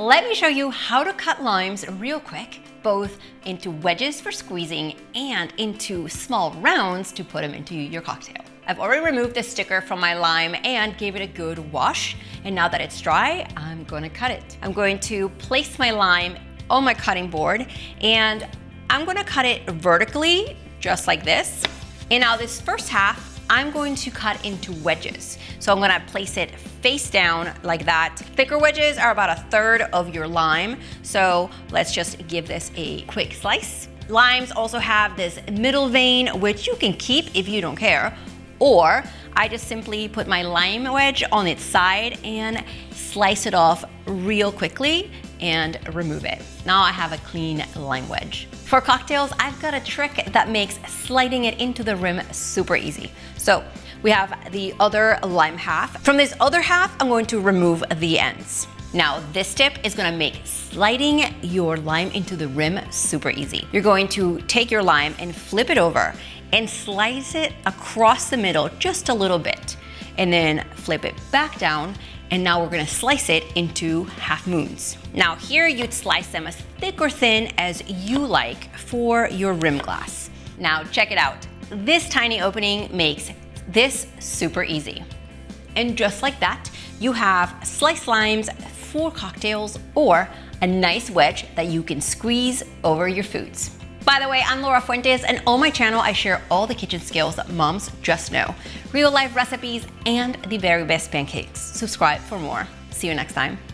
let me show you how to cut limes real quick, both into wedges for squeezing and into small rounds to put them into your cocktail. I've already removed the sticker from my lime and gave it a good wash. And now that it's dry, I'm going to cut it. I'm going to place my lime on my cutting board and I'm going to cut it vertically, just like this. And now this first half, I'm going to cut into wedges. So I'm going to place it face down like that. Thicker wedges are about 1/3 of your lime. So let's just give this a quick slice. Limes also have this middle vein, which you can keep if you don't care. Or I just simply put my lime wedge on its side and slice it off real quickly and remove it. Now I have a clean lime wedge. For cocktails, I've got a trick that makes sliding it into the rim super easy. So we have the other lime half. From this other half, I'm going to remove the ends. Now this tip is gonna make sliding your lime into the rim super easy. You're going to take your lime and flip it over and slice it across the middle just a little bit. And then flip it back down. And now we're gonna slice it into half moons. Now here you'd slice them as thick or thin as you like for your rim glass. Now check it out. This tiny opening makes this super easy. And just like that, you have sliced limes for cocktails or a nice wedge that you can squeeze over your foods. By the way, I'm Laura Fuentes, and on my channel, I share all the kitchen skills that moms just know. Real life recipes and the very best pancakes. Subscribe for more. See you next time.